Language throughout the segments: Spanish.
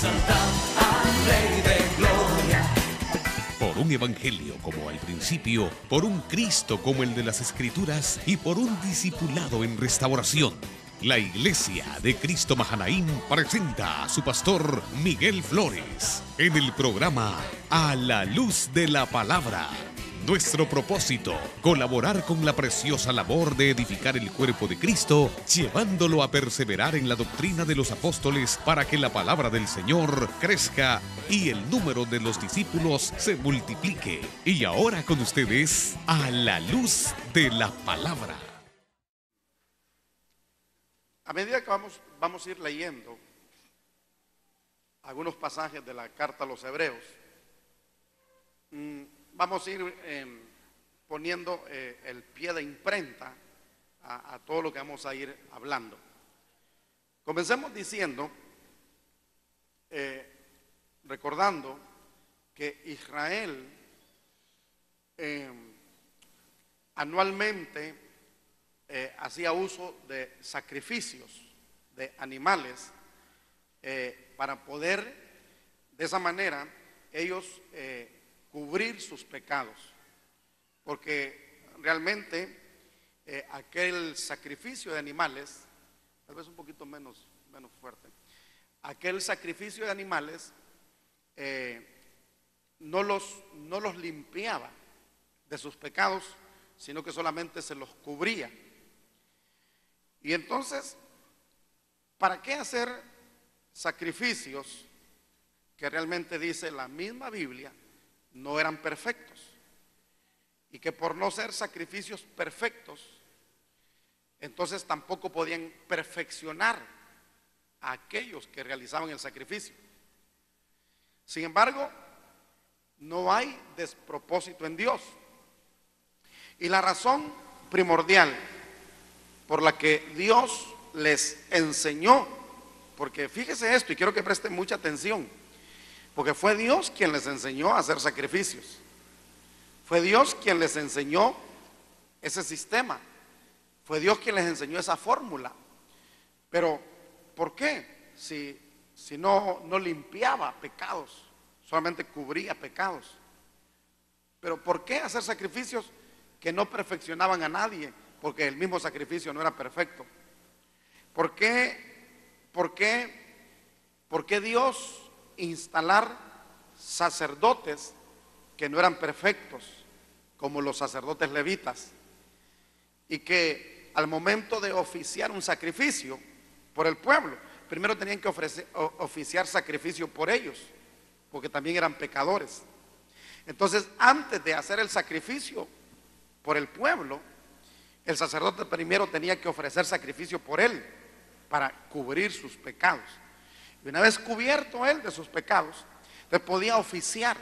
exaltad al Rey de Gloria. Por un evangelio como al principio, por un Cristo como el de las Escrituras y por un discipulado en restauración. La Iglesia de Cristo Mahanaim presenta a su pastor Miguel Flores en el programa A la Luz de la Palabra. Nuestro propósito, colaborar con la preciosa labor de edificar el cuerpo de Cristo, llevándolo a perseverar en la doctrina de los apóstoles para que la palabra del Señor crezca y el número de los discípulos se multiplique. Y ahora con ustedes, A la Luz de la Palabra. A medida que vamos a ir leyendo algunos pasajes de la carta a los Hebreos, vamos a ir poniendo el pie de imprenta a todo lo que vamos a ir hablando. Comencemos diciendo, recordando que Israel anualmente hacía uso de sacrificios de animales para poder de esa manera ellos cubrir sus pecados, porque realmente aquel sacrificio de animales, tal vez un poquito menos fuerte, aquel sacrificio de animales no los limpiaba de sus pecados, sino que solamente se los cubría. Y entonces, ¿para qué hacer sacrificios que realmente dice la misma Biblia no eran perfectos? Y que por no ser sacrificios perfectos, entonces tampoco podían perfeccionar a aquellos que realizaban el sacrificio. Sin embargo, no hay despropósito en Dios. Y la razón primordial por la que Dios les enseñó, porque fíjese esto y quiero que presten mucha atención, porque fue Dios quien les enseñó a hacer sacrificios. Fue Dios quien les enseñó ese sistema. Fue Dios quien les enseñó esa fórmula. Pero, ¿por qué? Si no limpiaba pecados, solamente cubría pecados. Pero ¿por qué hacer sacrificios que no perfeccionaban a nadie? Porque el mismo sacrificio no era perfecto. ¿Por qué Dios instalar sacerdotes que no eran perfectos, como los sacerdotes levitas, y que al momento de oficiar un sacrificio por el pueblo, primero tenían que oficiar sacrificio por ellos, porque también eran pecadores? Entonces, antes de hacer el sacrificio por el pueblo, el sacerdote primero tenía que ofrecer sacrificio por él para cubrir sus pecados. Y una vez cubierto él de sus pecados, entonces podía oficiar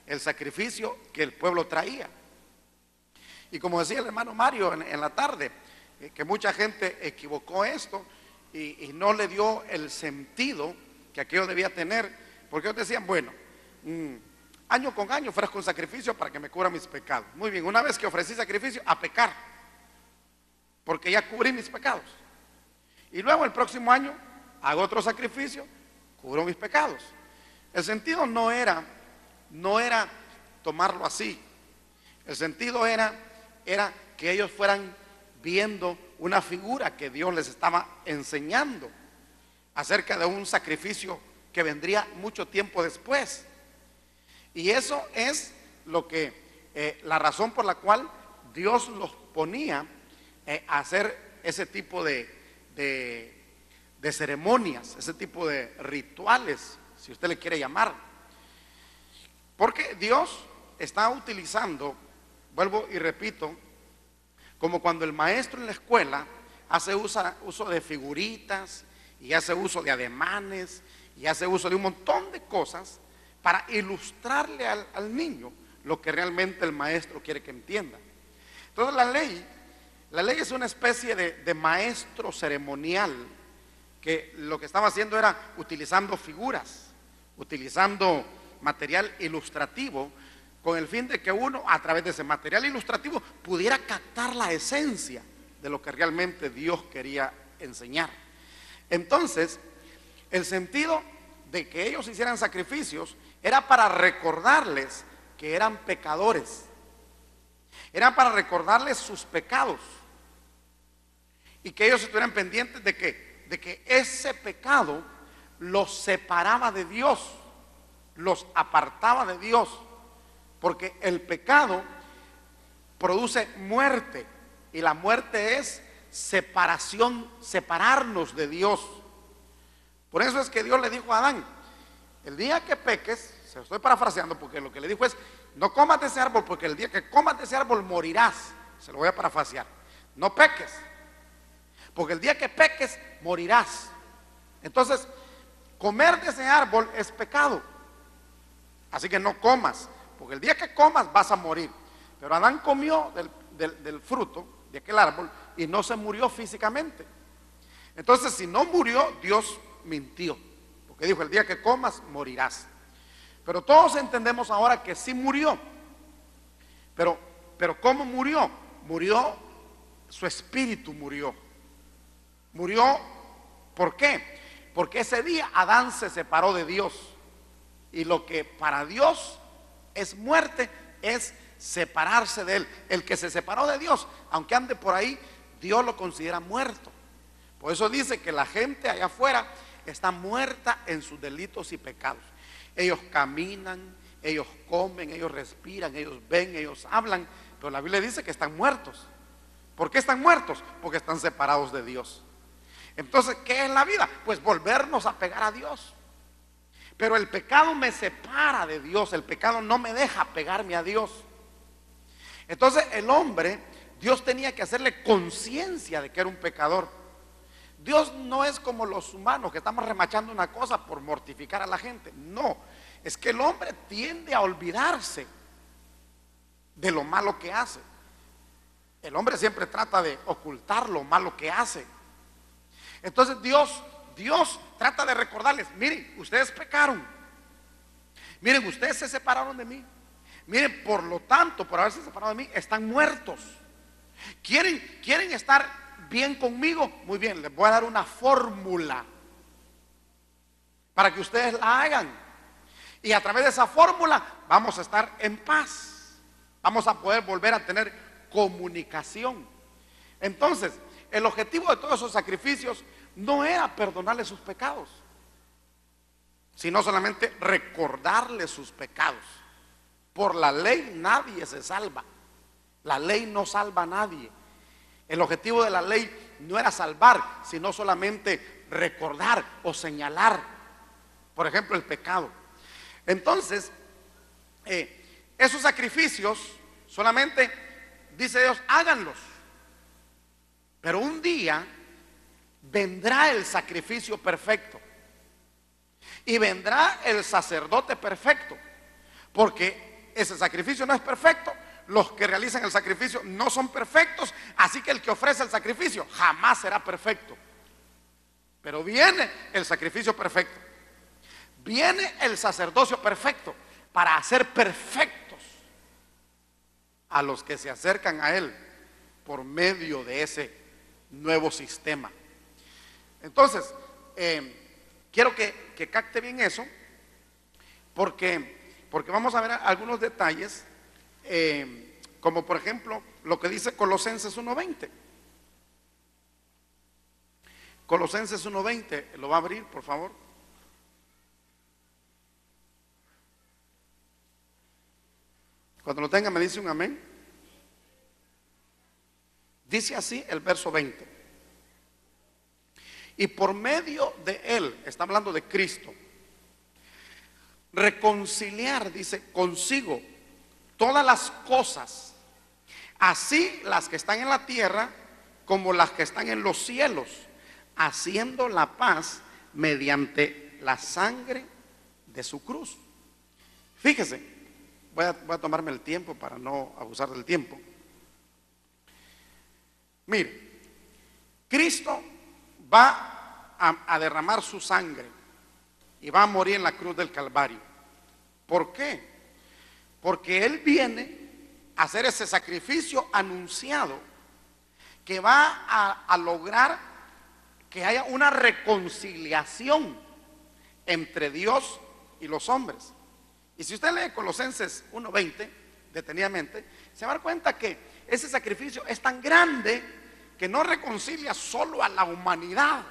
el sacrificio que el pueblo traía. Y como decía el hermano Mario en la tarde, que mucha gente equivocó esto y no le dio el sentido que aquello debía tener, porque ellos decían, bueno, año con año ofrezco un sacrificio para que me cubra mis pecados. Muy bien, una vez que ofrecí sacrificio, a pecar, porque ya cubrí mis pecados. Y luego el próximo año hago otro sacrificio, cubro mis pecados. El sentido no era tomarlo así. El sentido era que ellos fueran viendo una figura que Dios les estaba enseñando acerca de un sacrificio que vendría mucho tiempo después. Y eso es la razón por la cual Dios los ponía a hacer ese tipo de ceremonias, ese tipo de rituales, si usted le quiere llamar. Porque Dios está utilizando, vuelvo y repito, como cuando el maestro en la escuela hace uso de figuritas y hace uso de ademanes y hace uso de un montón de cosas para ilustrarle al niño lo que realmente el maestro quiere que entienda. Entonces la ley es una especie de maestro ceremonial que lo que estaba haciendo era utilizando figuras, utilizando material ilustrativo, con el fin de que uno, a través de ese material ilustrativo, pudiera captar la esencia de lo que realmente Dios quería enseñar. Entonces, el sentido de que ellos hicieran sacrificios era para recordarles que eran pecadores. Era para recordarles sus pecados y que ellos estuvieran pendientes de que ese pecado los separaba de Dios, los apartaba de Dios, porque el pecado produce muerte y la muerte es separación, separarnos de Dios. Por eso es que Dios le dijo a Adán: el día que peques, se lo estoy parafraseando porque lo que le dijo es: no comas de ese árbol, porque el día que comas de ese árbol morirás. Se lo voy a parafrasear: no peques, porque el día que peques morirás. Entonces, comer de ese árbol es pecado, así que no comas, porque el día que comas vas a morir. Pero Adán comió del fruto de aquel árbol y no se murió físicamente. Entonces, si no murió, Dios mintió, porque dijo: el día que comas morirás. Pero todos entendemos ahora que sí murió. Pero ¿cómo murió? Murió, su espíritu murió. Murió, ¿por qué? Porque ese día Adán se separó de Dios. Y lo que para Dios es muerte, es separarse de Él. El que se separó de Dios, aunque ande por ahí, Dios lo considera muerto. Por eso dice que la gente allá afuera está muerta en sus delitos y pecados. Ellos caminan, ellos comen, ellos respiran, ellos ven, ellos hablan, pero la Biblia dice que están muertos. ¿Por qué están muertos? Porque están separados de Dios. Entonces, ¿qué es la vida? Pues volvernos a pegar a Dios. Pero el pecado me separa de Dios, el pecado no me deja pegarme a Dios. Entonces el hombre, Dios tenía que hacerle conciencia de que era un pecador. Dios no es como los humanos que estamos remachando una cosa por mortificar a la gente. No, es que el hombre tiende a olvidarse de lo malo que hace. El hombre siempre trata de ocultar lo malo que hace. Entonces Dios trata de recordarles: miren, ustedes pecaron, miren, ustedes se separaron de mí, miren, por lo tanto, por haberse separado de mí, están muertos. ¿Quieren estar bien conmigo? Muy bien, les voy a dar una fórmula para que ustedes la hagan, y a través de esa fórmula vamos a estar en paz, vamos a poder volver a tener comunicación. Entonces, el objetivo de todos esos sacrificios no era perdonarle sus pecados, sino solamente recordarle sus pecados. Por la ley nadie se salva. La ley no salva a nadie. El objetivo de la ley no era salvar, sino solamente recordar o señalar, por ejemplo, el pecado. Entonces, esos sacrificios solamente, dice Dios, háganlos. Pero un día vendrá el sacrificio perfecto y vendrá el sacerdote perfecto, porque ese sacrificio no es perfecto, los que realizan el sacrificio no son perfectos, así que el que ofrece el sacrificio jamás será perfecto. Pero viene el sacrificio perfecto, viene el sacerdocio perfecto para hacer perfectos a los que se acercan a Él por medio de ese nuevo sistema. Entonces, quiero que capte bien eso, porque vamos a ver algunos detalles, como por ejemplo lo que dice Colosenses 1:20. Colosenses 1:20, lo va a abrir, por favor. Cuando lo tenga me dice un amén. Dice así el verso 20: y por medio de Él, está hablando de Cristo, reconciliar, dice, consigo todas las cosas, así las que están en la tierra como las que están en los cielos, haciendo la paz mediante la sangre de su cruz. Fíjese, voy a tomarme el tiempo para no abusar del tiempo. Mire, Cristo va a derramar su sangre y va a morir en la cruz del Calvario. ¿Por qué? Porque Él viene a hacer ese sacrificio anunciado que va a lograr que haya una reconciliación entre Dios y los hombres. Y si usted lee Colosenses 1:20 detenidamente, se va a dar cuenta que ese sacrificio es tan grande que no reconcilia solo a la humanidad,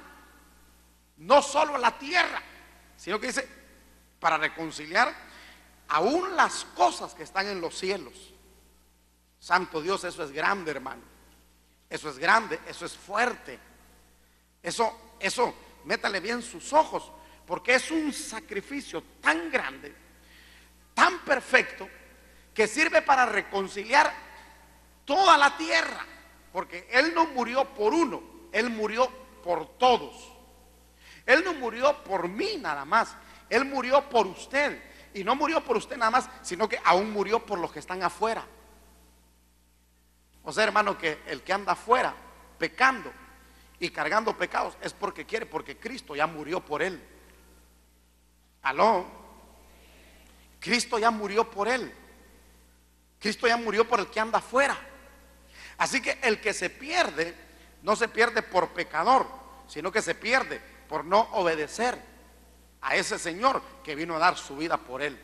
no solo a la tierra, sino que dice para reconciliar aún las cosas que están en los cielos. Santo Dios, eso es grande, hermano. Eso es grande, eso es fuerte. Eso, métale bien sus ojos, porque es un sacrificio tan grande, tan perfecto, que sirve para reconciliar toda la tierra. Porque Él no murió por uno, Él murió por todos. Él no murió por mí nada más, Él murió por usted. Y no murió por usted nada más, sino que aún murió por los que están afuera. O sea, hermano, que el que anda afuera pecando y cargando pecados es porque quiere, porque Cristo ya murió por él. Aló. Cristo ya murió por él. Cristo ya murió por el que anda afuera. Así que el que se pierde, no se pierde por pecador, sino que se pierde por no obedecer a ese Señor que vino a dar su vida por él.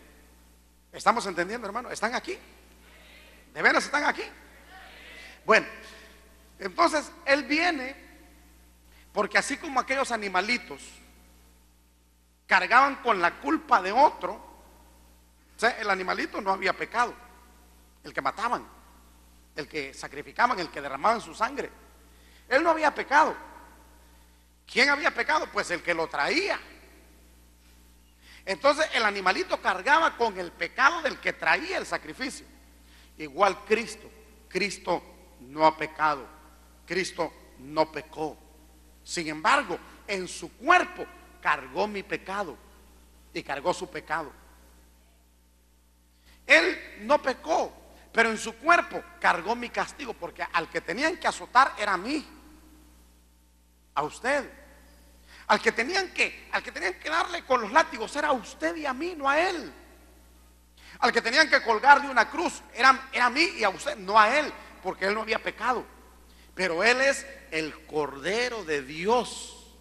¿Estamos entendiendo, hermano? ¿Están aquí? ¿De veras están aquí? Bueno, entonces Él viene porque así como aquellos animalitos cargaban con la culpa de otro, o sea, el animalito no había pecado, el que mataban, el que sacrificaban, el que derramaban su sangre, él no había pecado. ¿Quién había pecado? Pues el que lo traía. Entonces el animalito cargaba con el pecado del que traía el sacrificio. Igual Cristo no ha pecado, Cristo no pecó. Sin embargo, en su cuerpo cargó mi pecado y cargó su pecado. Él no pecó, pero en su cuerpo cargó mi castigo, porque al que tenían que azotar era a mí, a usted. Al que tenían que darle con los látigos era a usted y a mí, no a él. Al que tenían que colgar de una cruz era a mí y a usted, no a él, porque él no había pecado. Pero él es el Cordero de Dios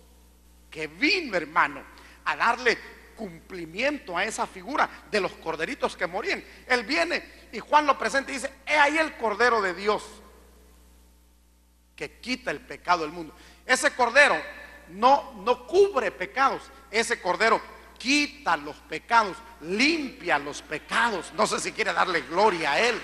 que vino, hermano, a darle cumplimiento a esa figura de los corderitos que morían. Él viene y Juan lo presenta y dice: he ahí el Cordero de Dios que quita el pecado del mundo. Ese Cordero no cubre pecados, ese Cordero quita los pecados, limpia los pecados. No sé si quiere darle gloria a él.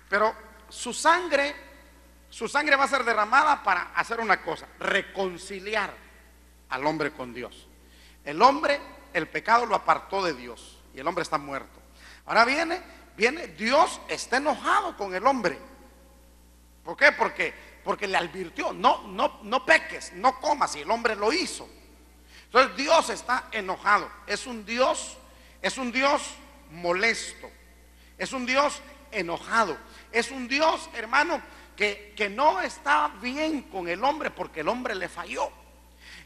Pero su sangre va a ser derramada para hacer una cosa: reconciliar al hombre con Dios. El pecado lo apartó de Dios y el hombre está muerto. Ahora viene, Dios está enojado con el hombre. ¿Por qué? Porque le advirtió: no peques, no comas, y el hombre lo hizo. Entonces Dios está enojado. Es un Dios molesto. Es un Dios enojado. Es un Dios, hermano, que no está bien con el hombre porque el hombre le falló.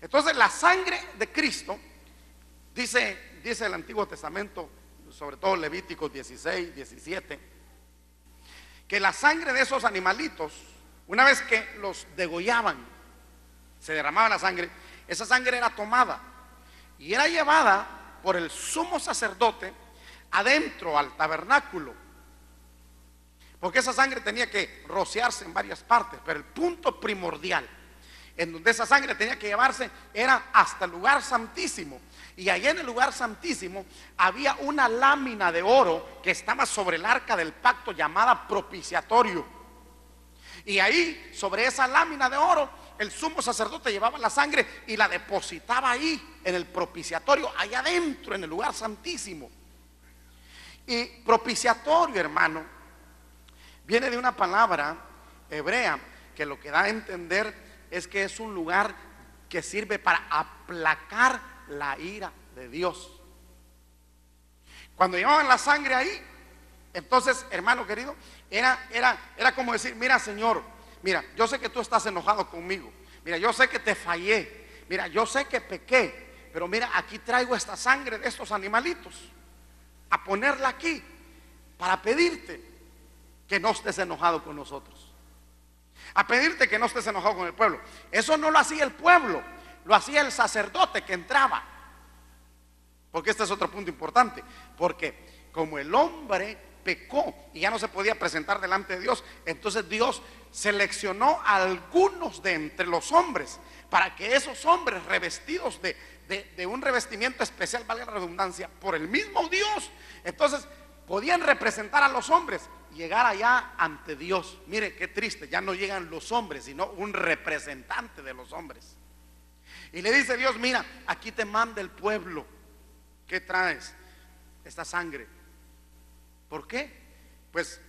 Entonces la sangre de Cristo, dice el Antiguo Testamento, sobre todo Levíticos 16, 17, que la sangre de esos animalitos, una vez que los degollaban, se derramaba la sangre, esa sangre era tomada y era llevada por el sumo sacerdote adentro al tabernáculo, porque esa sangre tenía que rociarse en varias partes, pero el punto primordial en donde esa sangre tenía que llevarse era hasta el lugar santísimo. Y allá en el lugar santísimo había una lámina de oro que estaba sobre el arca del pacto, llamada propiciatorio. Y ahí, sobre esa lámina de oro, el sumo sacerdote llevaba la sangre y la depositaba ahí en el propiciatorio, allá adentro en el lugar santísimo. Y propiciatorio, hermano, viene de una palabra hebrea que lo que da a entender es que es un lugar que sirve para aplacar la ira de Dios. Cuando llevaban la sangre ahí, entonces, hermano querido, era como decir: mira, Señor, mira, yo sé que tú estás enojado conmigo, mira, yo sé que te fallé, mira, yo sé que pequé, pero mira, aquí traigo esta sangre de estos animalitos a ponerla aquí para pedirte que no estés enojado con nosotros. a pedirte que no estés enojado con el pueblo. Eso no lo hacía el pueblo, lo hacía el sacerdote que entraba. Porque este es otro punto importante, porque como el hombre pecó y ya no se podía presentar delante de Dios, entonces Dios seleccionó a algunos de entre los hombres para que esos hombres revestidos de un revestimiento especial, valga la redundancia, por el mismo Dios, entonces podían representar a los hombres y llegar allá ante Dios. Mire qué triste, ya no llegan los hombres, sino un representante de los hombres. Y le dice Dios: mira, aquí te manda el pueblo. ¿Qué traes? Esta sangre. ¿Por qué? Pues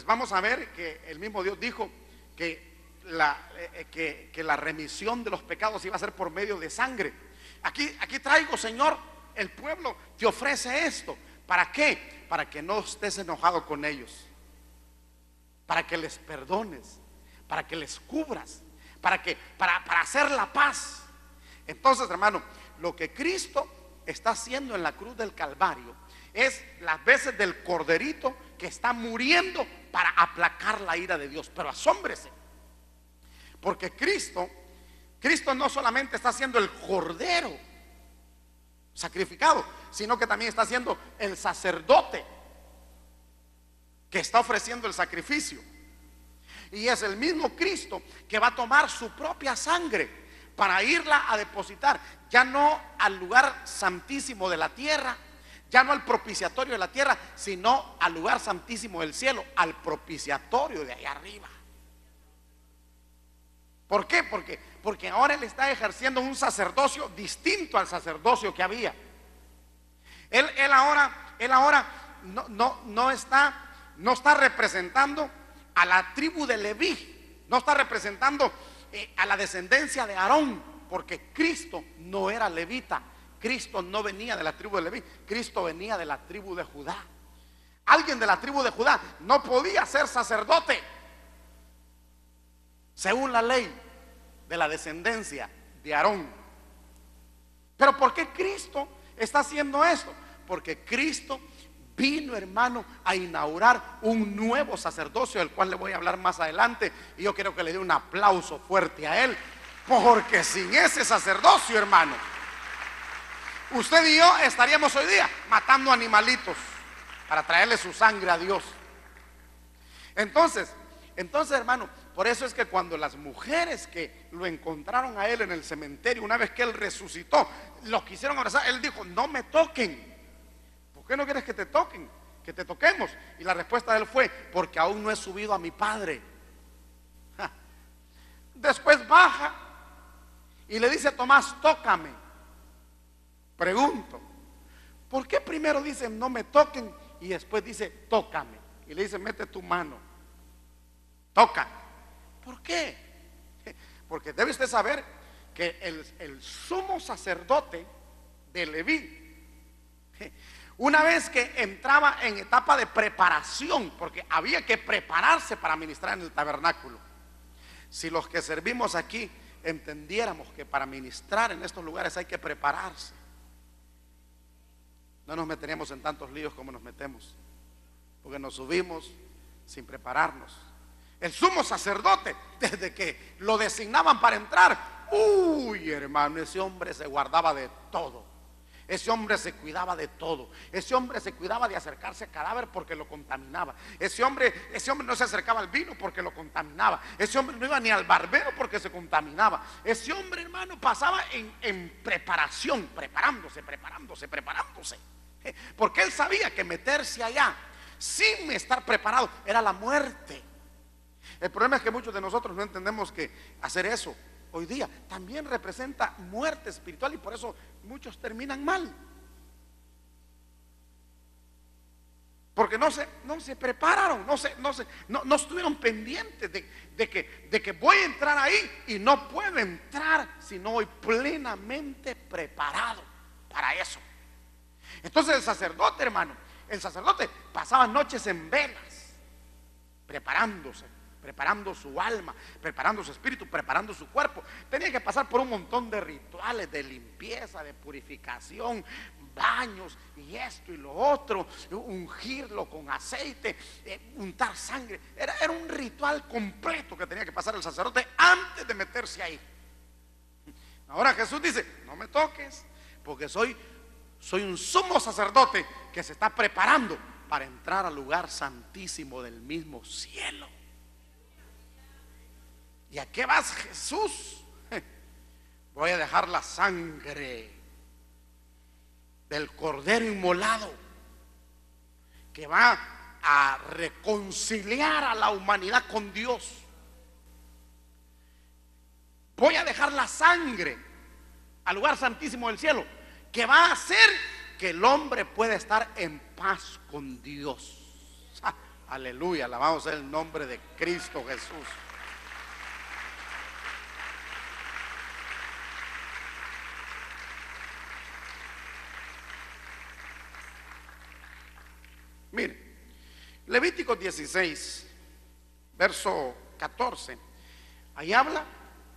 vamos a ver que el mismo Dios dijo que la remisión de los pecados iba a ser por medio de sangre. Aquí traigo, Señor, el pueblo te ofrece esto. ¿Para qué? Para que no estés enojado con ellos, para que les perdones, para que les cubras, para hacer la paz. Entonces, hermano, lo que Cristo está haciendo en la cruz del Calvario es las veces del corderito que está muriendo para aplacar la ira de Dios. Pero asómbrese, porque Cristo no solamente está haciendo el cordero sacrificado, sino que también está haciendo el sacerdote que está ofreciendo el sacrificio. Y es el mismo Cristo que va a tomar su propia sangre para irla a depositar, ya no al lugar santísimo de la tierra, ya no al propiciatorio de la tierra, sino al lugar santísimo del cielo, al propiciatorio de allá arriba. ¿Por qué? Porque ahora él está ejerciendo un sacerdocio distinto al sacerdocio que había. Él ahora no está representando a la tribu de Leví, no está representando a la descendencia de Aarón, porque Cristo no era levita. Cristo no venía de la tribu de Leví, Cristo venía de la tribu de Judá. Alguien de la tribu de Judá no podía ser sacerdote según la ley de la descendencia de Aarón. Pero ¿por qué Cristo está haciendo esto? Porque Cristo vino, hermano, a inaugurar un nuevo sacerdocio, del cual le voy a hablar más adelante, y yo quiero que le dé un aplauso fuerte a él, porque sin ese sacerdocio, hermano, usted y yo estaríamos hoy día matando animalitos para traerle su sangre a Dios. Entonces, hermano, por eso es que cuando las mujeres que lo encontraron a él en el cementerio, una vez que él resucitó, lo quisieron abrazar, él dijo: no me toquen. ¿Por qué no quieres que te toquen? Que te toquemos. Y la respuesta de él fue: porque aún no he subido a mi Padre. Después baja y le dice a Tomás: tócame. Pregunto, ¿por qué primero dice no me toquen y después dice tócame? Y le dice: mete tu mano, toca. ¿Por qué? Porque debe usted saber que el sumo sacerdote de Leví, una vez que entraba en etapa de preparación, porque había que prepararse para ministrar en el tabernáculo. Si los que servimos aquí entendiéramos que para ministrar en estos lugares hay que prepararse, no nos meteríamos en tantos líos como nos metemos, porque nos subimos sin prepararnos. El sumo sacerdote, desde que lo designaban para entrar, uy, hermano, ese hombre se guardaba de todo. Ese hombre se cuidaba de todo. Ese hombre se cuidaba de acercarse al cadáver porque lo contaminaba. Ese hombre no se acercaba al vino porque lo contaminaba. Ese hombre no iba ni al barbero porque se contaminaba. Ese hombre, hermano, pasaba en preparación, preparándose. Porque él sabía que meterse allá sin estar preparado era la muerte. El problema es que muchos de nosotros no entendemos que hacer eso hoy día también representa muerte espiritual, y por eso muchos terminan mal, porque no se prepararon, no estuvieron pendientes de que voy a entrar ahí y no puedo entrar si no voy plenamente preparado para eso. Entonces el sacerdote, hermano, pasaba noches en velas preparándose, preparando su alma, preparando su espíritu, preparando su cuerpo. Tenía que pasar por un montón de rituales de limpieza, de purificación, baños y esto y lo otro, ungirlo con aceite, untar sangre. Era un ritual completo que tenía que pasar el sacerdote antes de meterse ahí. Ahora Jesús dice: no me toques, porque soy un sumo sacerdote que se está preparando para entrar al lugar santísimo del mismo cielo. ¿Y a qué vas, Jesús? Voy a dejar la sangre del cordero inmolado, que va a reconciliar a la humanidad con Dios. Voy a dejar la sangre al lugar santísimo del cielo, que va a hacer que el hombre pueda estar en paz con Dios. Aleluya, alabado sea el nombre de Cristo Jesús. Mire, Levítico 16, verso 14, ahí habla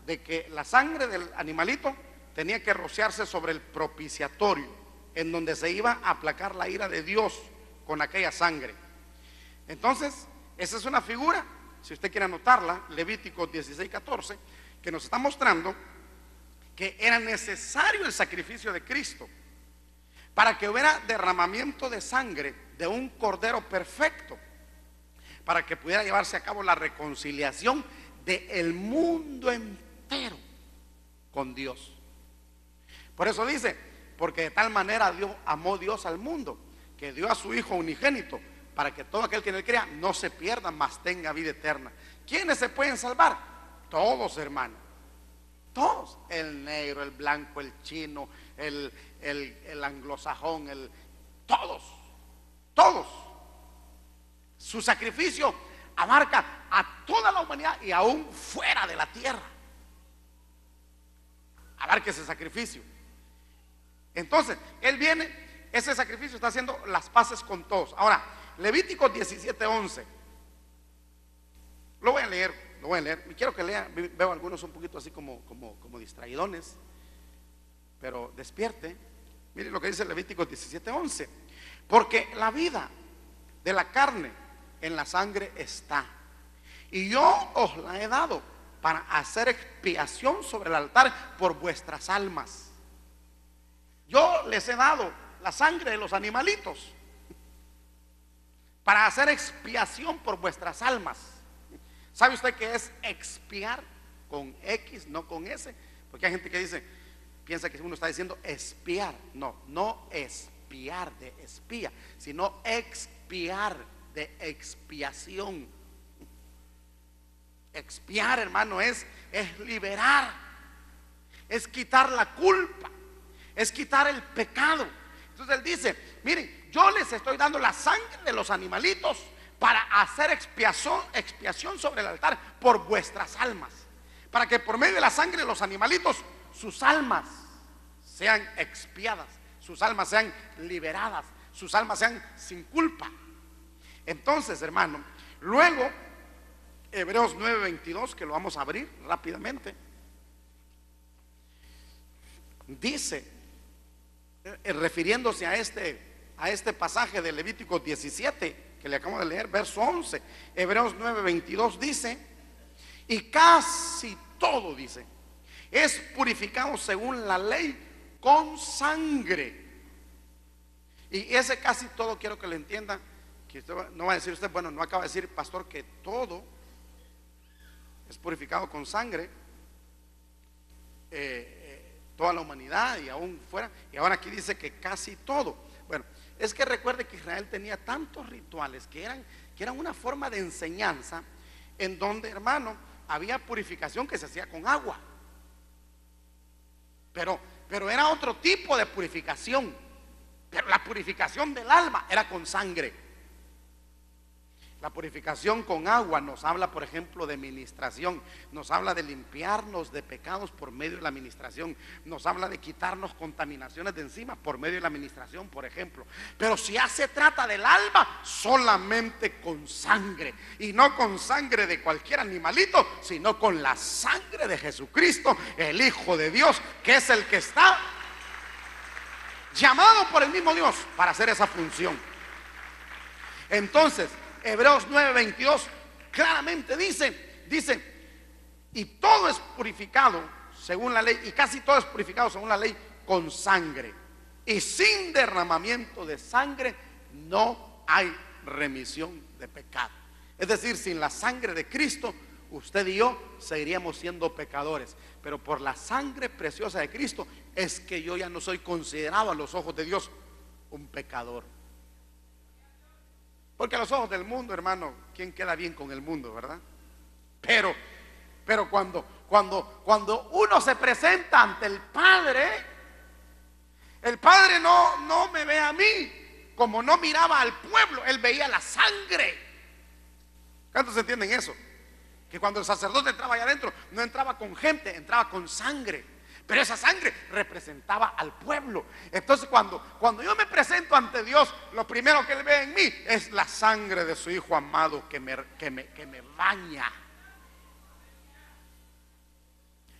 de que la sangre del animalito tenía que rociarse sobre el propiciatorio, en donde se iba a aplacar la ira de Dios con aquella sangre. Entonces, esa es una figura, si usted quiere anotarla, Levítico 16, 14, que nos está mostrando que era necesario el sacrificio de Cristo para que hubiera derramamiento de sangre de un cordero perfecto, para que pudiera llevarse a cabo la reconciliación del mundo entero con Dios. Por eso dice: porque de tal manera amó Dios al mundo, que dio a su Hijo unigénito, para que todo aquel que en él crea no se pierda, mas tenga vida eterna. ¿Quiénes se pueden salvar? Todos, hermano. Todos. El negro, el blanco, el chino, el anglosajón, todos. Todos. Su sacrificio abarca a toda la humanidad y aún fuera de la tierra. Abarca ese sacrificio. Entonces, él viene, ese sacrificio está haciendo las paces con todos. Ahora, Levítico 17, 11. Lo voy a leer. Y quiero que lean. Veo algunos un poquito así como distraidones, pero despierte. Mire lo que dice Levítico 17, 11. Porque la vida de la carne en la sangre está, y yo os la he dado para hacer expiación sobre el altar por vuestras almas. Yo les he dado la sangre de los animalitos para hacer expiación por vuestras almas. ¿Sabe usted qué es expiar? Con X, no con S. Porque hay gente que piensa que uno está diciendo espiar. No espiar de espía, sino expiar de expiación. Expiar, hermano, es liberar, es quitar la culpa, es quitar el pecado. Entonces él dice: miren, yo les estoy dando la sangre de los animalitos para hacer expiación sobre el altar por vuestras almas, para que por medio de la sangre de los animalitos sus almas sean expiadas, sus almas sean liberadas, sus almas sean sin culpa. Entonces, hermano, luego Hebreos 9:22, que lo vamos a abrir rápidamente, dice, refiriéndose a este pasaje de Levítico 17 que le acabo de leer, verso 11, Hebreos 9:22 dice: y casi todo, dice, es purificado según la ley con sangre. Y ese casi todo quiero que lo entienda, que usted no va a decir usted: bueno, no acaba de decir, pastor, que todo es purificado con sangre, toda la humanidad y aún fuera, y ahora aquí dice que casi todo. Bueno, es que recuerde que Israel tenía tantos rituales que eran una forma de enseñanza, en donde, hermano, había purificación que se hacía con agua, pero era otro tipo de purificación. Pero la purificación del alma era con sangre. La purificación con agua nos habla, por ejemplo, de ministración. Nos habla de limpiarnos de pecados por medio de la ministración. Nos habla de quitarnos contaminaciones de encima por medio de la ministración, por ejemplo. Pero si ya se trata del alma, solamente con sangre. Y no con sangre de cualquier animalito, sino con la sangre de Jesucristo, el Hijo de Dios, que es el que está llamado por el mismo Dios para hacer esa función. Entonces, Hebreos 9:22 claramente dice, y todo es purificado según la ley, y casi todo es purificado según la ley con sangre. Y sin derramamiento de sangre no hay remisión de pecado. Es decir, sin la sangre de Cristo, usted y yo seguiríamos siendo pecadores. Pero por la sangre preciosa de Cristo es que yo ya no soy considerado a los ojos de Dios un pecador. Porque a los ojos del mundo, hermano, ¿quién queda bien con el mundo, verdad? Pero cuando uno se presenta ante el Padre no me ve a mí como no miraba al pueblo, él veía la sangre. ¿Cuántos entienden eso? Que cuando el sacerdote entraba allá adentro, no entraba con gente, entraba con sangre. Pero esa sangre representaba al pueblo. Entonces cuando yo me presento ante Dios, lo primero que Él ve en mí es la sangre de su Hijo amado que me baña.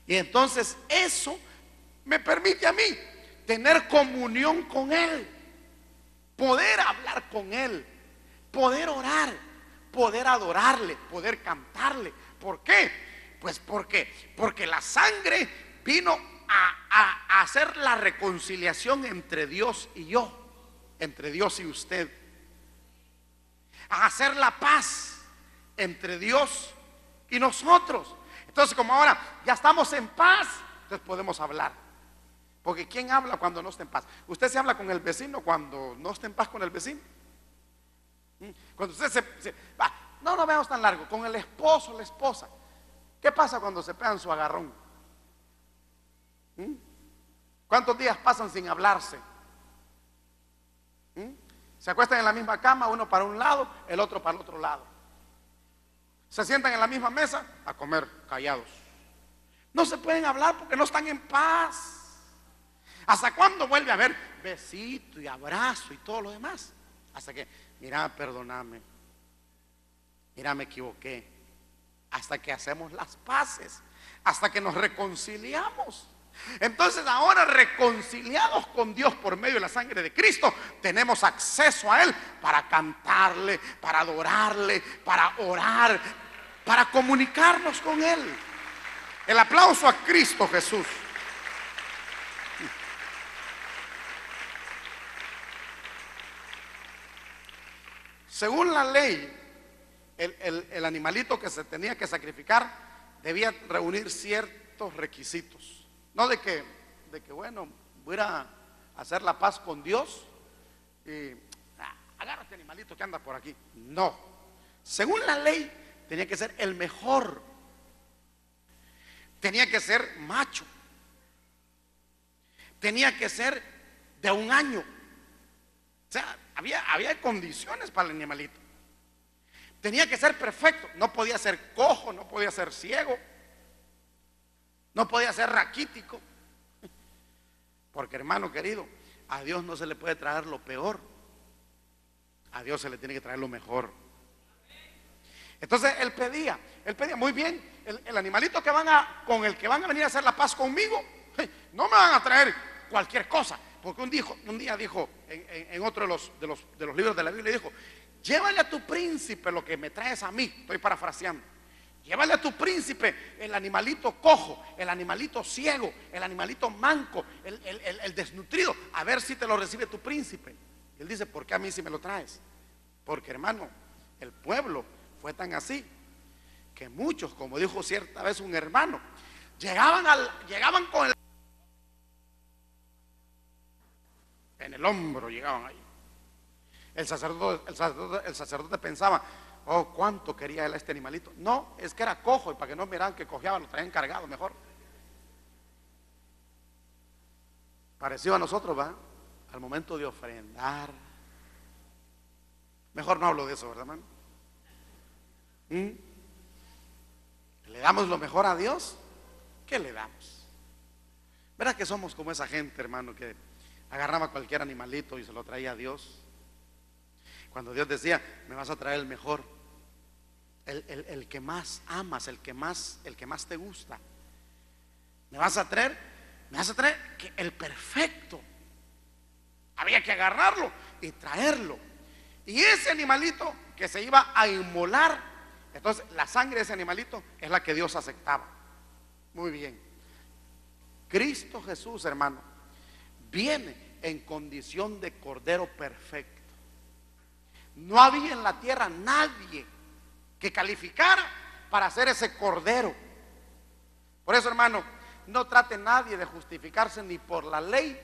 Y entonces eso me permite a mí tener comunión con Él, poder hablar con Él, poder orar, poder adorarle, poder cantarle. ¿Por qué? Pues porque la sangre vino a hacer la reconciliación entre Dios y yo, entre Dios y usted, a hacer la paz entre Dios y nosotros. Entonces, como ahora ya estamos en paz, entonces podemos hablar. Porque ¿quién habla cuando no está en paz? ¿Usted se habla con el vecino cuando no está en paz con el vecino? Cuando usted no veamos tan largo, con el esposo, la esposa. ¿Qué pasa cuando se pegan su agarrón? ¿Cuántos días pasan sin hablarse? Se acuestan en la misma cama, uno para un lado, el otro para el otro lado. Se sientan en la misma mesa a comer callados. No se pueden hablar porque no están en paz. ¿Hasta cuándo vuelve a haber besito y abrazo y todo lo demás? Hasta que, mira, perdóname, mira, me equivoqué. Hasta que hacemos las paces, hasta que nos reconciliamos. Entonces ahora, reconciliados con Dios por medio de la sangre de Cristo, tenemos acceso a Él para cantarle, para adorarle, para orar, para comunicarnos con Él. El aplauso a Cristo Jesús. Según la ley, el animalito que se tenía que sacrificar debía reunir ciertos requisitos. No de que bueno, voy a hacer la paz con Dios y agarra este animalito que anda por aquí. No. Según la ley, tenía que ser el mejor. Tenía que ser macho. Tenía que ser de 1 año. O sea, había condiciones para el animalito. Tenía que ser perfecto. No podía ser cojo, no podía ser ciego, no podía ser raquítico. Porque, hermano querido, a Dios no se le puede traer lo peor. A Dios se le tiene que traer lo mejor. Entonces él pedía, muy bien, el animalito con el que van a venir a hacer la paz conmigo, no me van a traer cualquier cosa. Porque un día dijo en otro de los libros de la Biblia, dijo: llévale a tu príncipe lo que me traes a mí. Estoy parafraseando. Llévale a tu príncipe el animalito cojo, el animalito ciego, el animalito manco, el desnutrido, a ver si te lo recibe tu príncipe. Y él dice: ¿por qué a mí si me lo traes? Porque, hermano, el pueblo fue tan así que muchos, como dijo cierta vez un hermano, llegaban con en el hombro, llegaban ahí. El sacerdote pensaba: oh, cuánto quería él a este animalito. No, es que era cojo, y para que no miraran que cojeaba, lo traían cargado mejor. Parecido a nosotros, ¿va? Al momento de ofrendar. Mejor no hablo de eso, ¿verdad, hermano? ¿Le damos lo mejor a Dios? ¿Qué le damos? ¿Verdad que somos como esa gente, hermano, que agarraba cualquier animalito y se lo traía a Dios? Cuando Dios decía: me vas a traer el mejor, el que más amas, el que más te gusta. Me vas a traer el perfecto. había que agarrarlo y traerlo. Y ese animalito que se iba a inmolar, entonces la sangre de ese animalito es la que Dios aceptaba. Muy bien. Cristo Jesús, hermano, viene en condición de cordero perfecto. No había en la tierra nadie que calificara para ser ese cordero. Por eso, hermano, no trate nadie de justificarse ni por la ley,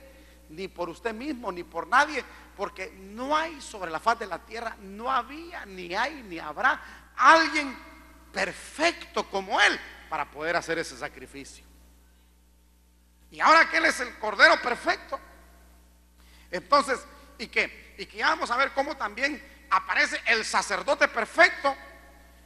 ni por usted mismo, ni por nadie, porque no hay sobre la faz de la tierra, no había, ni hay, ni habrá alguien perfecto como Él para poder hacer ese sacrificio. Y ahora que Él es el cordero perfecto, entonces, ¿y qué? Y que ya vamos a ver cómo también aparece el sacerdote perfecto.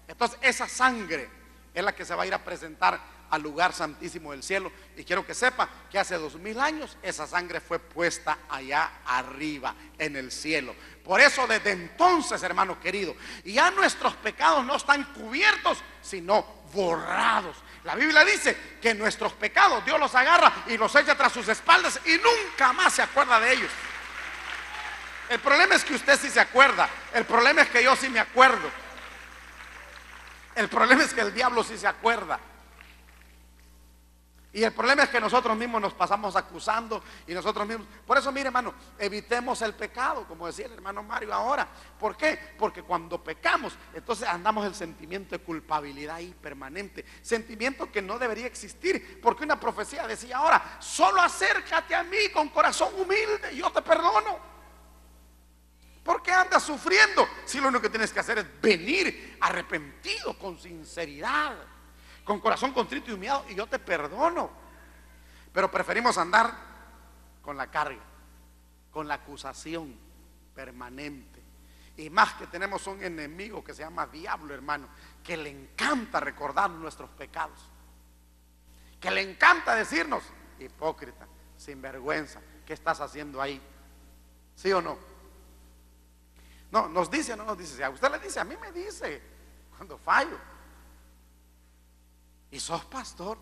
Entonces esa sangre es la que se va a ir a presentar al lugar santísimo del cielo. Y quiero que sepa que hace 2000 años esa sangre fue puesta allá arriba en el cielo. Por eso desde entonces, hermano querido, ya nuestros pecados no están cubiertos, sino borrados. La Biblia dice que nuestros pecados Dios los agarra y los echa tras sus espaldas y nunca más se acuerda de ellos. El problema es que usted sí se acuerda. El problema es que yo sí me acuerdo. El problema es que el diablo sí se acuerda. Y el problema es que nosotros mismos nos pasamos acusando y nosotros mismos. Por eso, mire, hermano, evitemos el pecado, como decía el hermano Mario ahora. ¿Por qué? Porque cuando pecamos, entonces andamos el sentimiento de culpabilidad ahí permanente. Sentimiento que no debería existir, porque una profecía decía ahora: solo acércate a mí con corazón humilde y yo te perdono. ¿Por qué andas sufriendo si lo único que tienes que hacer es venir arrepentido, con sinceridad, con corazón contrito y humillado, y yo te perdono? Pero preferimos andar con la carga, con la acusación permanente. Y más que tenemos un enemigo que se llama diablo, hermano, que le encanta recordar nuestros pecados, que le encanta decirnos: hipócrita, sinvergüenza, ¿qué estás haciendo ahí? ¿Sí o no? No, nos dice, no nos dice. Si a usted le dice, a mí me dice cuando fallo. Y sos pastor,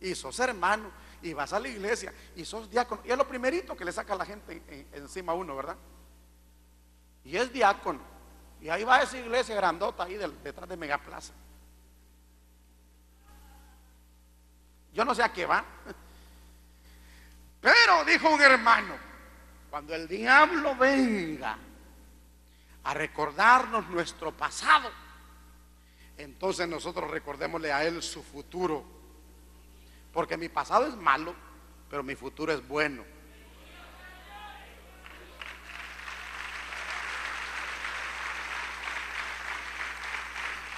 y sos hermano, y vas a la iglesia, y sos diácono. Y es lo primerito que le saca a la gente encima a uno, ¿verdad? Y es diácono. Y ahí va esa iglesia grandota ahí detrás de Megaplaza. Yo no sé a qué va. Pero dijo un hermano: cuando el diablo venga a recordarnos nuestro pasado, entonces nosotros recordémosle a él su futuro, porque mi pasado es malo, pero mi futuro es bueno.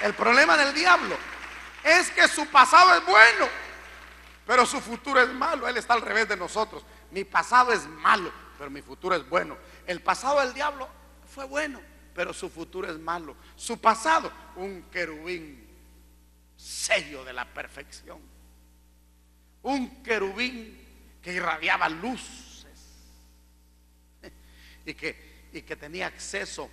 El problema del diablo es que su pasado es bueno, pero su futuro es malo. Él está al revés de nosotros. Mi pasado es malo, pero mi futuro es bueno. El pasado del diablo fue bueno, pero su futuro es malo. Su pasado, un querubín, sello de la perfección. Un querubín que irradiaba luces y que tenía acceso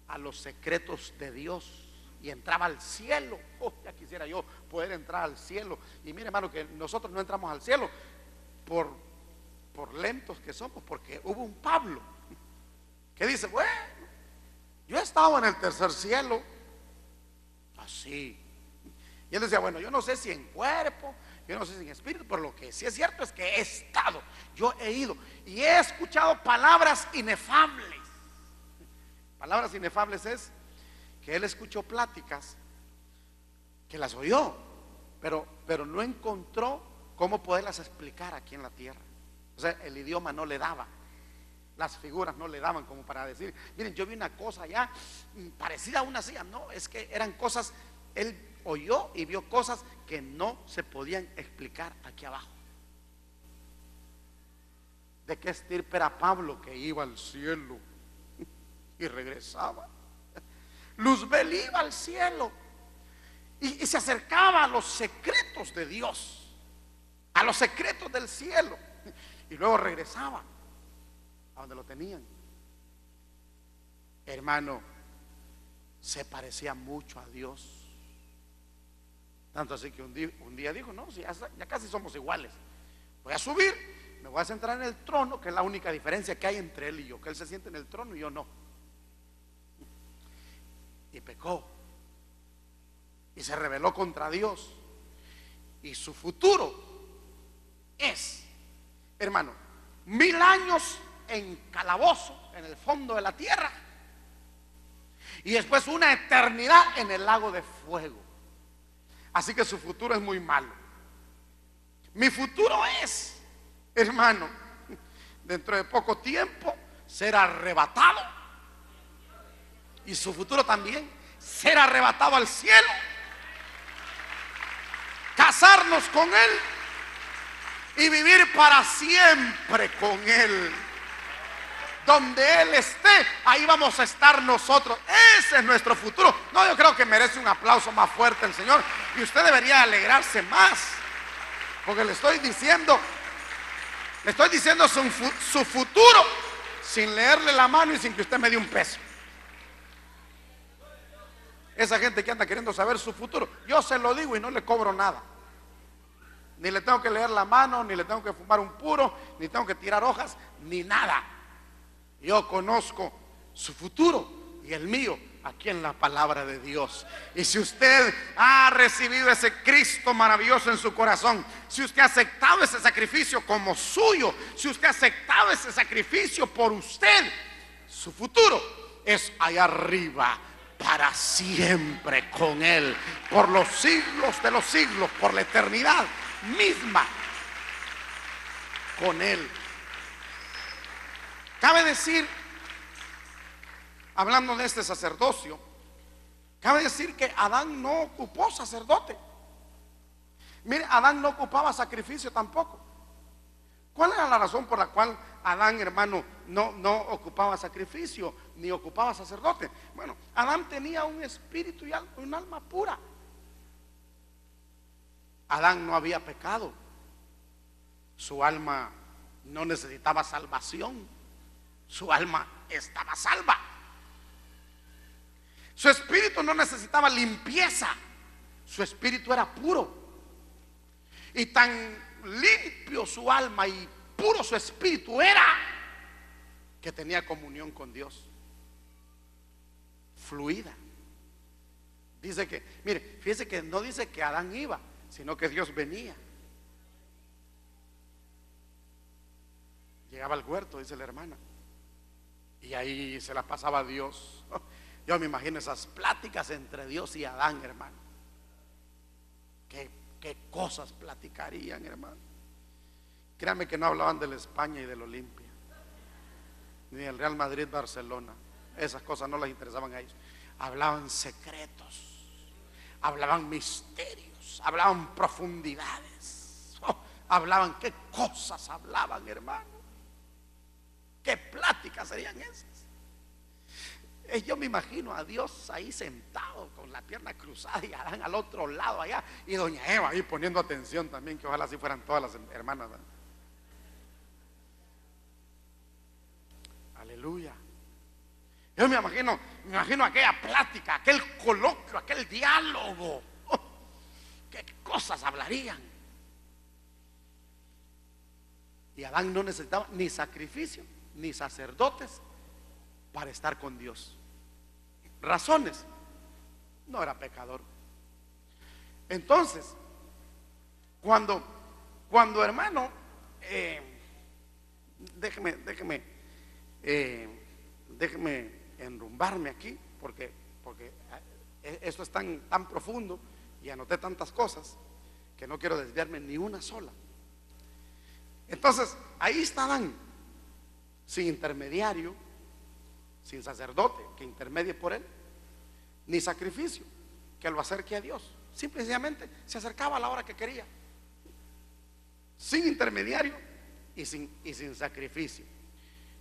a los secretos de Dios y entraba al cielo. Oh, ya quisiera yo poder entrar al cielo. Y mire, hermano, que nosotros no entramos al cielo por lentos que somos, porque hubo un Pablo que dice: bueno, yo he estado en el tercer cielo, así. Y él decía: bueno, yo no sé si en cuerpo, yo no sé si en espíritu, pero lo que sí es cierto es que he estado, yo he ido y he escuchado palabras inefables. Palabras inefables es que él escuchó pláticas, que las oyó, pero no encontró cómo poderlas explicar aquí en la tierra. O sea, el idioma no le daba. Las figuras no le daban como para decir: miren, yo vi una cosa allá parecida a una silla. No, es que eran cosas, él oyó y vio cosas que no se podían explicar aquí abajo. ¿De qué estirpe era Pablo, que iba al cielo y regresaba? Luzbel iba al cielo y se acercaba a los secretos de Dios, a los secretos del cielo, y luego regresaba a donde lo tenían. Hermano, se parecía mucho a Dios. Tanto así que un día dijo: no, si ya casi somos iguales, voy a subir me voy a centrar en el trono, que es la única diferencia que hay entre él y yo, que él se siente en el trono y yo no. Y pecó y se rebeló contra Dios, y su futuro es, hermano, 1000 años en calabozo en el fondo de la tierra, y después una eternidad en el lago de fuego. Así que su futuro es muy malo. Mi futuro es, hermano, dentro de poco tiempo ser arrebatado, y su futuro también, ser arrebatado al cielo, casarnos con él y vivir para siempre con él. Donde él esté, ahí vamos a estar nosotros. Ese es nuestro futuro. No, yo creo que merece un aplauso más fuerte el Señor, y usted debería alegrarse más, porque le estoy diciendo su futuro sin leerle la mano y sin que usted me dé un peso. Esa gente que anda queriendo saber su futuro, yo se lo digo y no le cobro nada. Ni le tengo que leer la mano, ni le tengo que fumar un puro, ni tengo que tirar hojas, ni nada. Yo conozco su futuro y el mío aquí en la palabra de Dios. Y si usted ha recibido ese Cristo maravilloso en su corazón, si usted ha aceptado ese sacrificio como suyo, si usted ha aceptado ese sacrificio por usted, su futuro es allá arriba, para siempre con él, por los siglos de los siglos, por la eternidad misma con él. Cabe decir, hablando de este sacerdocio, cabe decir que Adán no ocupó sacerdote. Mire, Adán no ocupaba sacrificio tampoco. ¿Cuál era la razón por la cual Adán, hermano, no ocupaba sacrificio ni ocupaba sacerdote? Bueno, Adán tenía un espíritu y un alma pura. Adán no había pecado. Su alma no necesitaba salvación. Su alma estaba salva. Su espíritu no necesitaba limpieza. Su espíritu era puro. Y tan limpio su alma y puro su espíritu era, que tenía comunión con Dios, fluida. Dice que, mire, fíjese que no dice que Adán iba, sino que Dios venía. Llegaba al huerto, dice la hermana, y ahí se la pasaba a Dios. Yo me imagino esas pláticas entre Dios y Adán, hermano. ¿Qué cosas platicarían, hermano? Créanme que no hablaban de la España y del Olimpia, ni del Real Madrid, Barcelona. Esas cosas no les interesaban a ellos. Hablaban secretos, hablaban misterios, hablaban profundidades. Hablaban, qué cosas hablaban, hermano. Qué pláticas serían esas. Yo me imagino a Dios ahí sentado con la pierna cruzada y Adán al otro lado allá, y doña Eva ahí poniendo atención también, que ojalá así fueran todas las hermanas, ¿verdad? Aleluya. Yo me imagino aquella plática, aquel coloquio, aquel diálogo. Qué cosas hablarían. Y Adán no necesitaba ni sacrificio ni sacerdotes para estar con Dios. Razones: no era pecador. Entonces, cuando hermano, déjeme enrumbarme aquí, porque esto es tan profundo y anoté tantas cosas que no quiero desviarme ni una sola. Entonces, ahí está Adán, sin intermediario, sin sacerdote que intermedie por él, ni sacrificio que lo acerque a Dios. Simplemente se acercaba a la hora que quería, sin intermediario y sin sacrificio.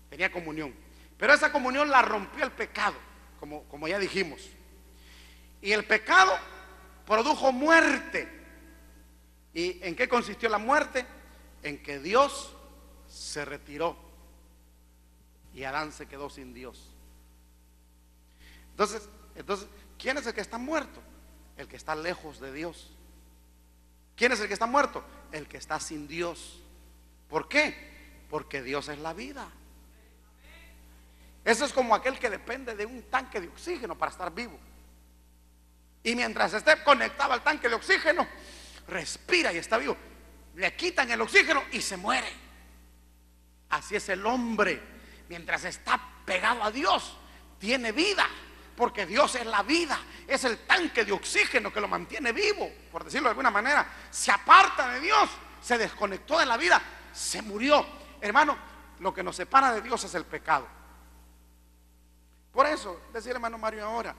Tenía comunión, pero esa comunión la rompió el pecado, como ya dijimos. Y el pecado produjo muerte. ¿Y en qué consistió la muerte? En que Dios se retiró y Adán se quedó sin Dios. Entonces, ¿quién es el que está muerto? El que está lejos de Dios. ¿Quién es el que está muerto? El que está sin Dios. ¿Por qué? Porque Dios es la vida. Eso es como aquel que depende de un tanque de oxígeno para estar vivo. Y mientras esté conectado al tanque de oxígeno, respira y está vivo. Le quitan el oxígeno y se muere. Así es el hombre. Mientras está pegado a Dios, tiene vida. Porque Dios es la vida. Es el tanque de oxígeno que lo mantiene vivo, por decirlo de alguna manera. Se aparta de Dios, se desconectó de la vida, se murió. Hermano, lo que nos separa de Dios es el pecado. Por eso, decía el hermano Mario ahora,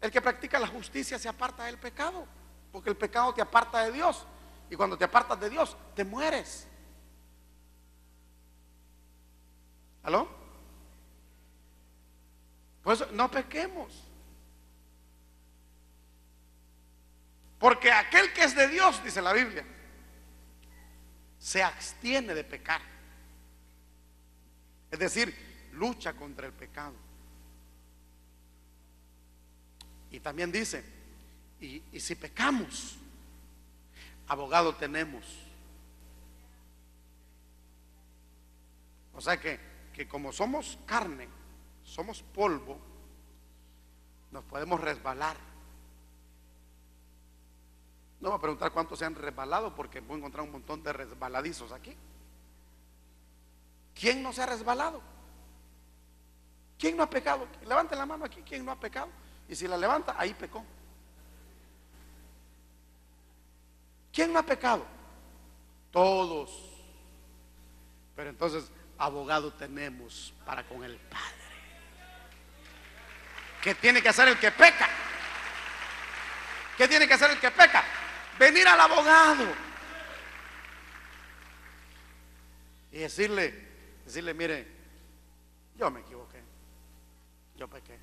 el que practica la justicia se aparta del pecado, porque el pecado te aparta de Dios, y cuando te apartas de Dios, te mueres. ¿Aló? Por eso no pequemos, porque aquel que es de Dios, dice la Biblia, se abstiene de pecar. Es decir, lucha contra el pecado. Y también dice, y si pecamos, abogado tenemos. O sea que como somos carne, somos polvo, nos podemos resbalar. No voy a preguntar cuántos se han resbalado, porque voy a encontrar un montón de resbaladizos aquí. ¿Quién no se ha resbalado? ¿Quién no ha pecado? Levanten la mano aquí, ¿quién no ha pecado? Y si la levanta, ahí pecó. ¿Quién no ha pecado? Todos. Pero entonces, abogado tenemos para con el Padre. ¿Qué tiene que hacer el que peca? ¿Qué tiene que hacer el que peca? Venir al abogado y decirle, mire, yo me equivoqué, yo pequé.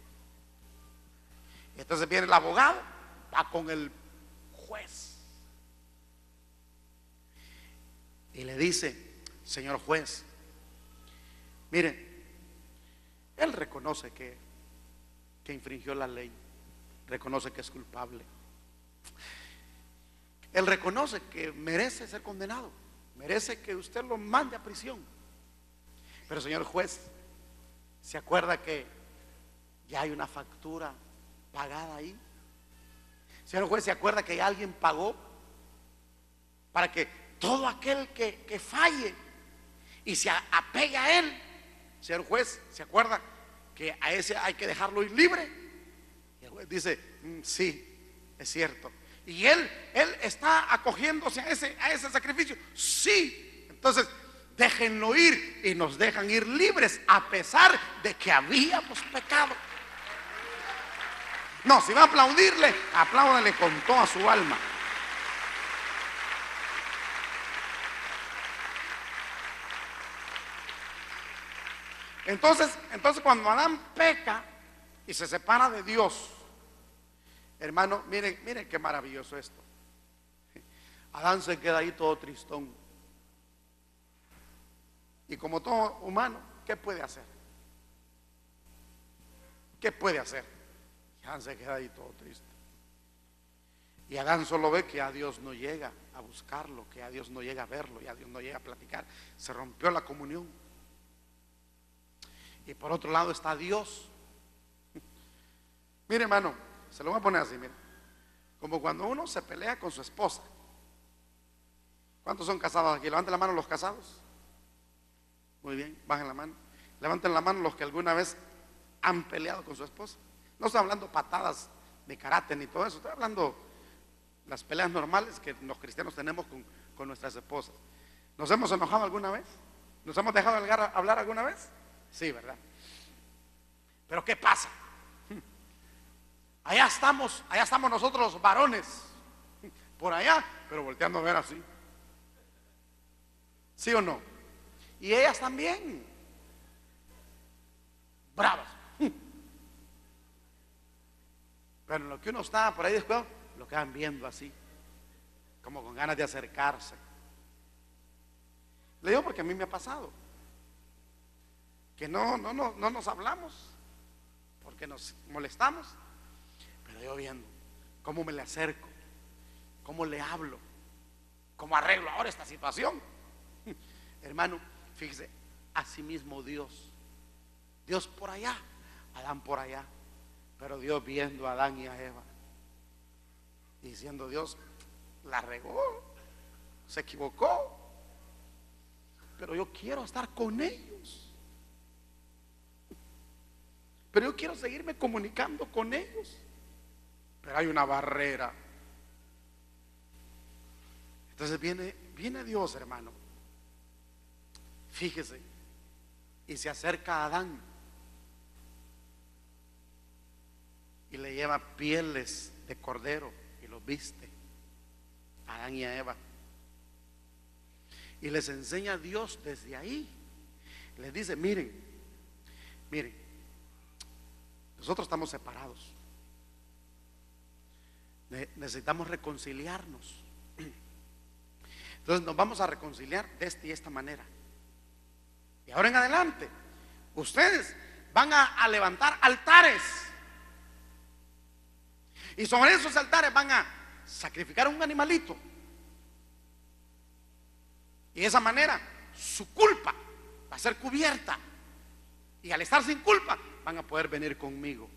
Y entonces viene el abogado, va con el juez y le dice, señor juez, mire, él reconoce que infringió la ley, reconoce que es culpable, él reconoce que merece ser condenado, merece que usted lo mande a prisión. Pero señor juez, ¿se acuerda que ya hay una factura pagada ahí? Señor juez, ¿se acuerda que alguien pagó para que todo aquel que falle y se apegue a él? Señor juez, ¿se acuerda que a ese hay que dejarlo ir libre? Y el juez dice, sí, es cierto. Y él está acogiéndose a ese sacrificio. Sí. Entonces, déjenlo ir, y nos dejan ir libres a pesar de que habíamos pecado. No, si va a aplaudirle, apláudale con toda su alma. Entonces cuando Adán peca y se separa de Dios, hermano, miren qué maravilloso esto. Adán se queda ahí todo tristón. Y como todo humano, ¿qué puede hacer? ¿Qué puede hacer? Y Adán se queda ahí todo triste. Y Adán solo ve que a Dios no llega a buscarlo, que a Dios no llega a verlo, y a Dios no llega a platicar. Se rompió la comunión. Y por otro lado está Dios. Mire, hermano, se lo voy a poner así, mire. Como cuando uno se pelea con su esposa. ¿Cuántos son casados aquí? Levanten la mano los casados. Muy bien, bajen la mano. Levanten la mano los que alguna vez han peleado con su esposa. No estoy hablando patadas de karate ni todo eso. Estoy hablando las peleas normales que los cristianos tenemos con nuestras esposas. ¿Nos hemos enojado alguna vez? ¿Nos hemos dejado hablar alguna vez? Sí, ¿verdad? Pero ¿qué pasa? Allá estamos nosotros los varones, por allá, pero volteando a ver así. ¿Sí o no? Y ellas también, bravas. Pero en lo que uno está por ahí después, lo quedan viendo así, como con ganas de acercarse. Le digo porque a mí me ha pasado que no nos hablamos porque nos molestamos, pero yo viendo cómo me le acerco, cómo le hablo, cómo arreglo ahora esta situación. Hermano, fíjese, así mismo Dios por allá, Adán por allá, pero Dios viendo a Adán y a Eva, diciendo: Dios la regó, se equivocó, pero yo quiero estar con ellos, pero yo quiero seguirme comunicando con ellos, pero hay una barrera. Entonces viene Dios, hermano, fíjese, y se acerca a Adán y le lleva pieles de cordero y los viste a Adán y a Eva, y les enseña a Dios desde ahí. Les dice: miren, nosotros estamos separados, necesitamos reconciliarnos. Entonces nos vamos a reconciliar de esta y esta manera. Y ahora en adelante, ustedes van a levantar altares. Y sobre esos altares van a sacrificar un animalito. Y de esa manera su culpa va a ser cubierta. Y al estar sin culpa, van a poder venir conmigo.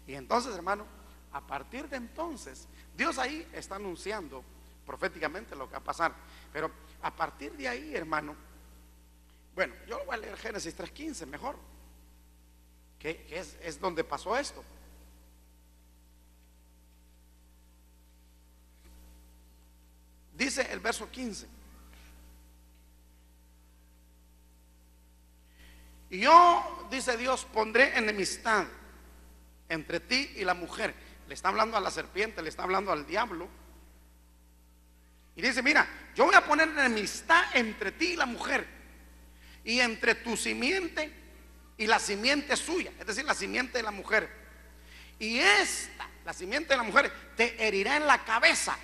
Y entonces, hermano, a partir de entonces, Dios ahí está anunciando proféticamente lo que va a pasar. Pero a partir de ahí, hermano, bueno, yo voy a leer Génesis 3:15 mejor, que es donde pasó esto. Dice el verso 15: y yo, dice Dios, pondré enemistad entre ti y la mujer. Le está hablando a la serpiente, le está hablando al diablo. Y dice: mira, yo voy a poner enemistad entre ti y la mujer, y entre tu simiente y la simiente suya, es decir, la simiente de la mujer. Y esta, la simiente de la mujer, te herirá en la cabeza,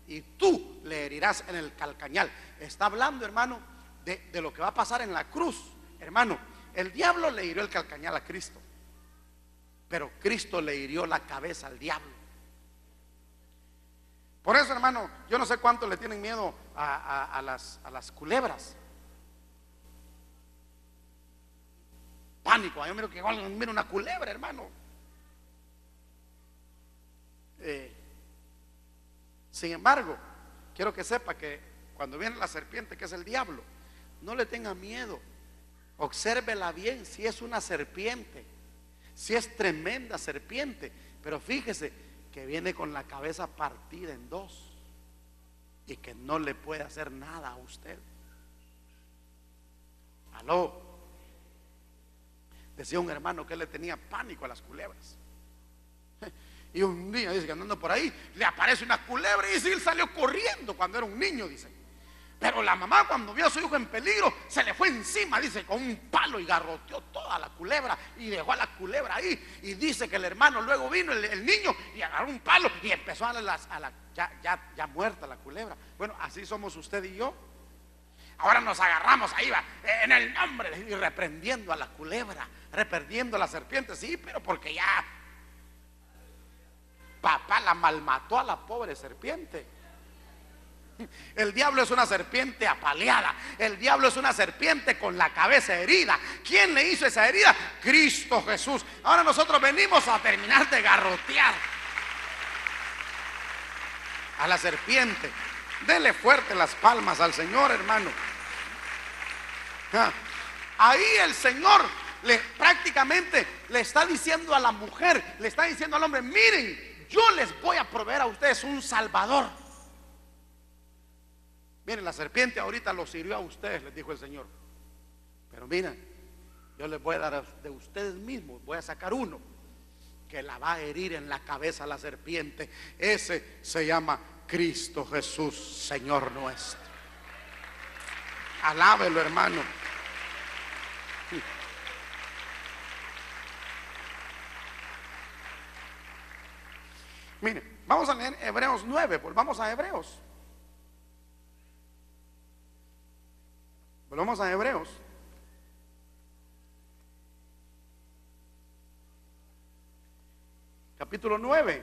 y tú le herirás en el calcañal. Está hablando, hermano, de lo que va a pasar en la cruz. Hermano, el diablo le hirió el calcañal a Cristo, pero Cristo le hirió la cabeza al diablo. Por eso, hermano, yo no sé cuánto le tienen miedo a las culebras. Pánico. Yo miro que igual miro una culebra, hermano. Sin embargo, quiero que sepa que cuando viene la serpiente, que es el diablo, no le tenga miedo. Obsérvela bien, si es una serpiente, si es tremenda serpiente, pero fíjese que viene con la cabeza partida en dos y que no le puede hacer nada a usted. Aló. Decía un hermano que él le tenía pánico a las culebras. Y un día dice que andando por ahí le aparece una culebra, y dice, él salió corriendo cuando era un niño, dice. Pero la mamá, cuando vio a su hijo en peligro, se le fue encima, dice, con un palo, y garroteó toda la culebra y dejó a la culebra ahí. Y dice que el hermano luego vino, el niño, y agarró un palo y empezó a la ya muerta la culebra. Bueno, así somos usted y yo. Ahora nos agarramos ahí, va, en el nombre, y reprendiendo a la culebra, reprendiendo a la serpiente. Sí, pero porque ya papá la malmató a la pobre serpiente. El diablo es una serpiente apaleada. El diablo es una serpiente con la cabeza herida. ¿Quién le hizo esa herida? Cristo Jesús. Ahora nosotros venimos a terminar de garrotear a la serpiente. Dele fuerte las palmas al Señor, hermano. Ahí el Señor prácticamente le está diciendo a la mujer, le está diciendo al hombre: miren, yo les voy a proveer a ustedes un Salvador. Miren, la serpiente ahorita los hirió a ustedes, les dijo el Señor. Pero miren, yo les voy a dar de ustedes mismos, voy a sacar uno que la va a herir en la cabeza a la serpiente. Ese se llama Cristo Jesús, Señor nuestro. Alábelo, hermano. Miren, vamos a leer Hebreos 9, volvamos a Hebreos. Volvamos a Hebreos. Capítulo 9,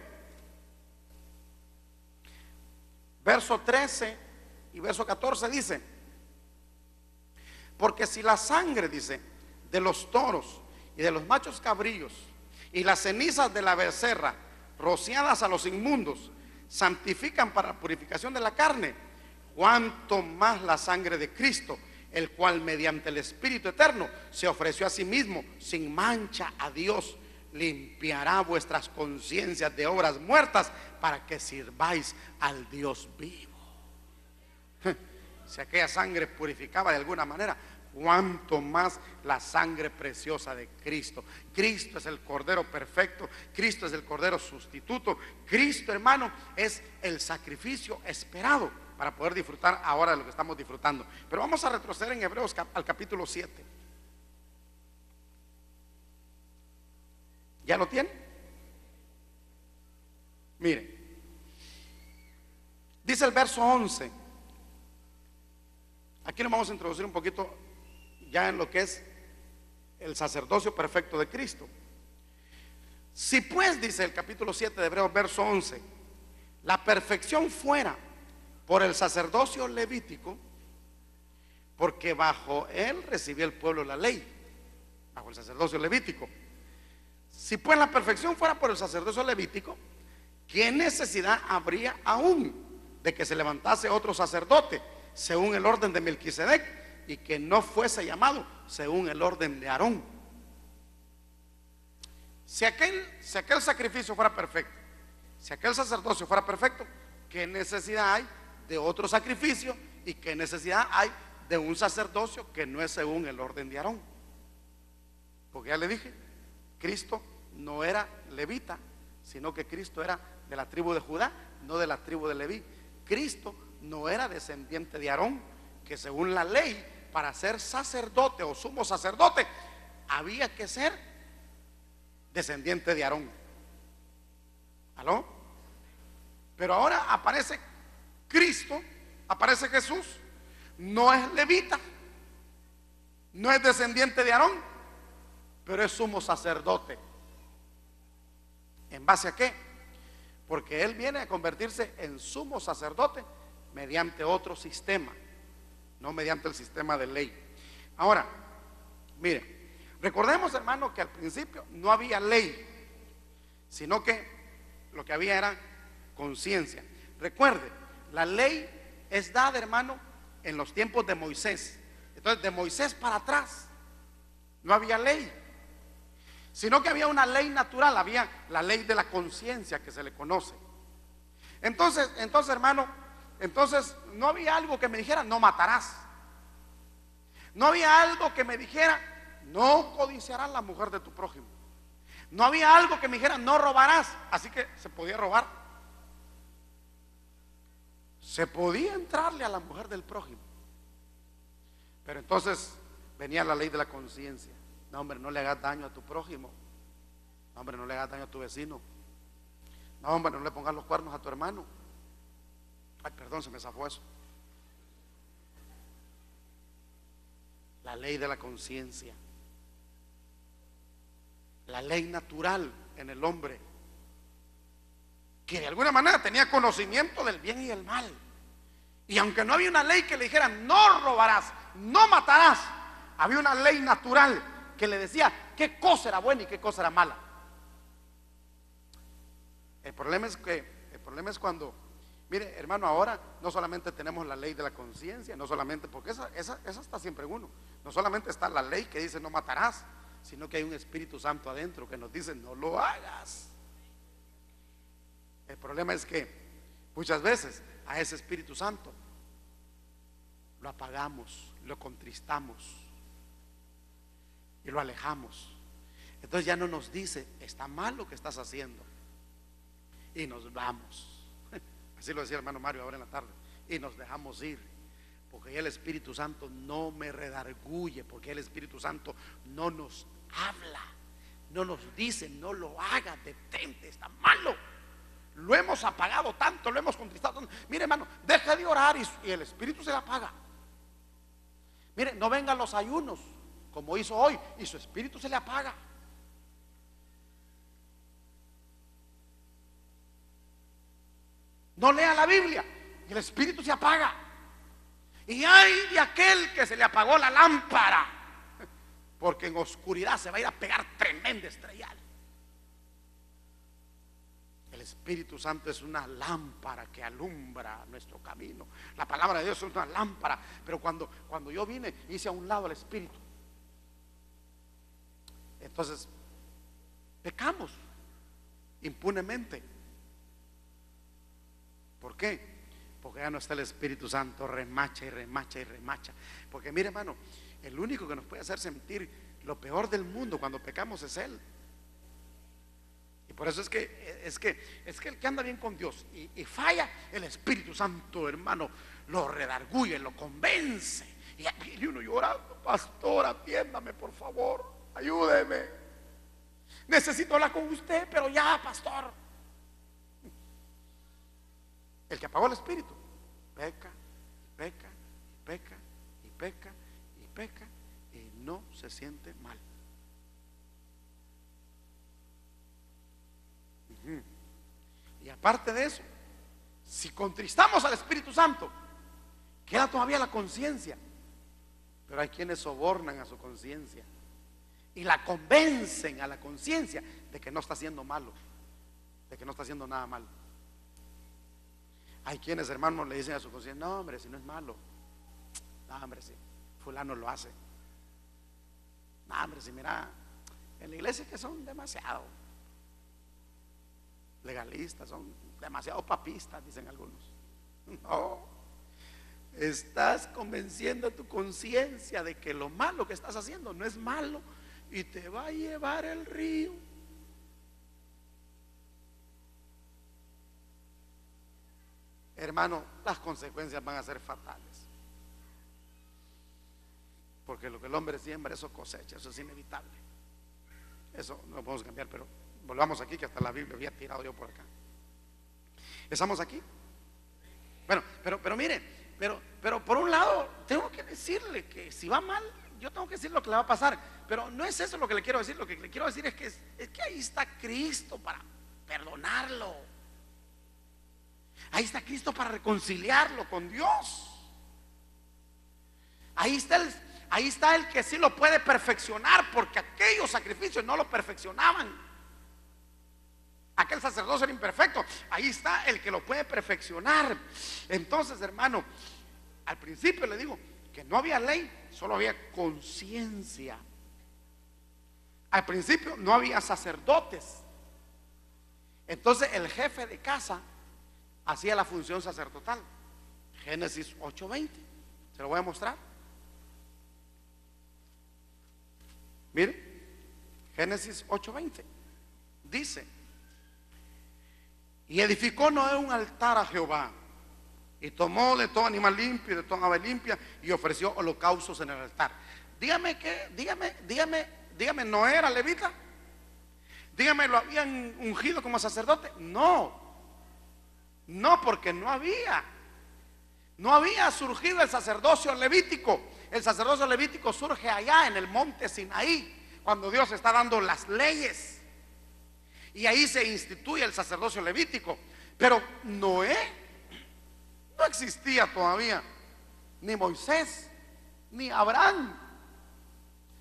verso 13 y verso 14 dice: Porque si la sangre, dice, de los toros y de los machos cabríos y las cenizas de la becerra rociadas a los inmundos santifican para la purificación de la carne, cuánto más la sangre de Cristo, el cual mediante el Espíritu eterno se ofreció a sí mismo sin mancha a Dios, limpiará vuestras conciencias de obras muertas para que sirváis al Dios vivo. Si aquella sangre purificaba de alguna manera, cuánto más la sangre preciosa de Cristo. Cristo es el Cordero perfecto, Cristo es el Cordero sustituto, Cristo, hermano, es el sacrificio esperado para poder disfrutar ahora de lo que estamos disfrutando. Pero vamos a retroceder en Hebreos al capítulo 7. ¿Ya lo tiene? Mire, dice el verso 11. Aquí nos vamos a introducir un poquito ya en lo que es el sacerdocio perfecto de Cristo. Si pues, dice el capítulo 7 de Hebreos, verso 11, la perfección fuera por el sacerdocio levítico, porque bajo él recibió el pueblo la ley, bajo el sacerdocio levítico. Si pues la perfección fuera por el sacerdocio levítico, ¿qué necesidad habría aún de que se levantase otro sacerdote según el orden de Melquisedec y que no fuese llamado según el orden de Aarón? Si aquel sacrificio fuera perfecto, si aquel sacerdocio fuera perfecto, ¿qué necesidad hay de otro sacrificio y qué necesidad hay de un sacerdocio que no es según el orden de Aarón? Porque ya le dije, Cristo no era levita, sino que Cristo era de la tribu de Judá, no de la tribu de Leví. Cristo no era descendiente de Aarón, que según la ley, para ser sacerdote o sumo sacerdote, había que ser descendiente de Aarón. ¿Aló? Pero ahora aparece Cristo, aparece Jesús, no es levita, no es descendiente de Aarón, pero es sumo sacerdote. ¿En base a qué? Porque él viene a convertirse en sumo sacerdote mediante otro sistema, no mediante el sistema de ley. Ahora, mire, recordemos, hermano, que al principio no había ley, sino que lo que había era conciencia. Recuerde, la ley es dada, hermano, en los tiempos de Moisés. Entonces, de Moisés para atrás no había ley, sino que había una ley natural, había la ley de la conciencia que se le conoce. Entonces, hermano, entonces no había algo que me dijera no matarás. No había algo que me dijera no codiciarás la mujer de tu prójimo. No había algo que me dijera no robarás. Así que se podía robar. Se podía entrarle a la mujer del prójimo. Pero entonces venía la ley de la conciencia. No, hombre, no le hagas daño a tu prójimo. No, hombre, no le hagas daño a tu vecino. No, hombre, no le pongas los cuernos a tu hermano. Ay, perdón, se me zafó eso. La ley de la conciencia. La ley natural en el hombre, que de alguna manera tenía conocimiento del bien y el mal. Y aunque no había una ley que le dijera no robarás, no matarás, había una ley natural que le decía qué cosa era buena y qué cosa era mala. El problema es cuando, mire, hermano, ahora no solamente tenemos la ley de la conciencia, no solamente, porque esa está siempre en uno. No solamente está la ley que dice no matarás, sino que hay un Espíritu Santo adentro que nos dice no lo hagas. El problema es que muchas veces a ese Espíritu Santo lo apagamos, lo contristamos y lo alejamos. Entonces ya no nos dice está mal lo que estás haciendo y nos vamos. Así lo decía el hermano Mario ahora en la tarde. Y nos dejamos ir, porque ya el Espíritu Santo no me redarguye, porque el Espíritu Santo no nos habla, no nos dice no lo hagas, detente, está malo. Lo hemos apagado tanto, lo hemos contristado tanto. Mire, hermano, deja de orar y el Espíritu se le apaga. Mire, no vengan los ayunos como hizo hoy y su espíritu se le apaga. No lea la Biblia y el espíritu se apaga. Y hay de aquel que se le apagó la lámpara, porque en oscuridad se va a ir a pegar tremenda estrellal. El Espíritu Santo es una lámpara que alumbra nuestro camino. La palabra de Dios es una lámpara. Pero cuando yo vine, hice a un lado el Espíritu. Entonces pecamos impunemente. ¿Por qué? Porque ya no está el Espíritu Santo, remacha y remacha y remacha. Porque mire, hermano, el único que nos puede hacer sentir lo peor del mundo cuando pecamos es Él. Y por eso es que el que anda bien con Dios y falla, el Espíritu Santo, hermano, lo redarguye, lo convence. Y uno llorando: pastor, atiéndame, por favor, ayúdeme. Necesito hablar con usted, pero ya, pastor. El que apagó el Espíritu peca, peca, peca y peca y peca y no se siente mal. Y aparte de eso, si contristamos al Espíritu Santo, queda todavía la conciencia. Pero hay quienes sobornan a su conciencia y la convencen a la conciencia de que no está haciendo malo, de que no está haciendo nada malo. Hay quienes, hermanos, le dicen a su conciencia: no, hombre, si no es malo. No, hombre, si fulano lo hace. No, hombre, si mira, en la iglesia que son demasiado legalistas, son demasiado papistas, dicen algunos. No, estás convenciendo a tu conciencia de que lo malo que estás haciendo no es malo y te va a llevar el río. Hermano, las consecuencias van a ser fatales, porque lo que el hombre siembra, eso cosecha, eso es inevitable. Eso no lo podemos cambiar, pero volvamos aquí, que hasta la Biblia había tirado yo por acá. ¿Estamos aquí? Bueno, pero mire, pero por un lado tengo que decirle que si va mal, yo tengo que decir lo que le va a pasar. Pero no es eso lo que le quiero decir. Lo que le quiero decir es que ahí está Cristo para perdonarlo. Ahí está Cristo para reconciliarlo con Dios. Ahí está el que sí lo puede perfeccionar, porque aquellos sacrificios no lo perfeccionaban. Aquel sacerdocio era imperfecto. Ahí está el que lo puede perfeccionar. Entonces, hermano, al principio le digo que no había ley, solo había conciencia. Al principio no había sacerdotes. Entonces el jefe de casa hacía la función sacerdotal. Génesis 8:20. Se lo voy a mostrar. Mire, Génesis 8:20 dice: y edificó Noé un altar a Jehová, y tomó de todo animal limpio y de toda ave limpia, y ofreció holocaustos en el altar. Dígame, ¿Noé era levita? Dígame, ¿lo habían ungido como sacerdote? No, porque no había surgido el sacerdocio levítico. El sacerdocio levítico surge allá en el monte Sinaí, cuando Dios está dando las leyes. Y ahí se instituye el sacerdocio levítico. Pero Noé no existía todavía, ni Moisés, ni Abraham.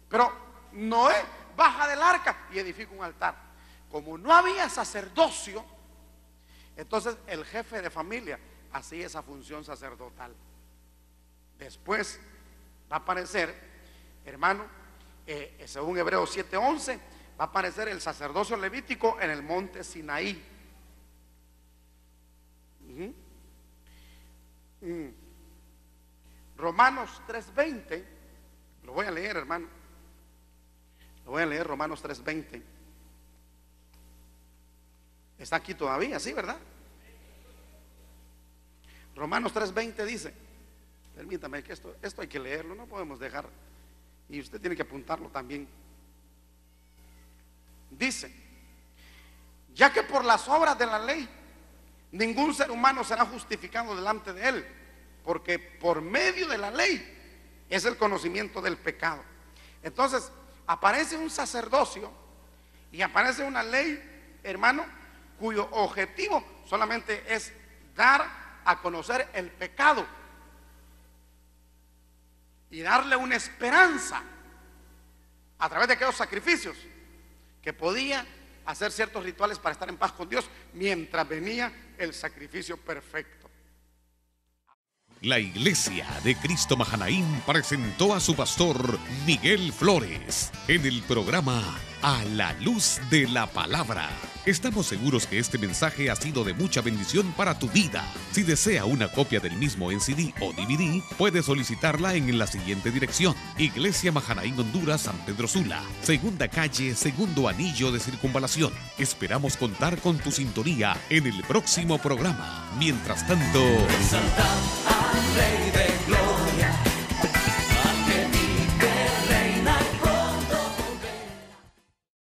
Pero Noé baja del arca y edifica un altar. Como no había sacerdocio, entonces el jefe de familia hacía esa función sacerdotal. Después va a aparecer, hermano, según Hebreos 7:11, va a aparecer el sacerdocio levítico en el monte Sinaí. Romanos 3:20, lo voy a leer, hermano. Lo voy a leer, Romanos 3:20. Está aquí todavía, ¿sí, verdad? Romanos 3:20 dice, permítame que esto hay que leerlo, no podemos dejar, y usted tiene que apuntarlo también. Dice: ya que por las obras de la ley ningún ser humano será justificado delante de él, porque por medio de la ley es el conocimiento del pecado. Entonces aparece un sacerdocio y aparece una ley, hermano, cuyo objetivo solamente es dar a conocer el pecado. y darle una esperanza a través de aquellos sacrificios, que podía hacer ciertos rituales para estar en paz con Dios mientras venía el sacrificio perfecto. La Iglesia de Cristo Mahanaim presentó a su pastor Miguel Flores en el programa A la Luz de la Palabra. Estamos seguros que este mensaje ha sido de mucha bendición para tu vida. Si desea una copia del mismo en CD o DVD, puede solicitarla en la siguiente dirección: Iglesia Mahanaim Honduras, San Pedro Sula, segunda calle, segundo anillo de circunvalación. Esperamos contar con tu sintonía en el próximo programa. Mientras tanto, Exaltad al Rey de Gloria.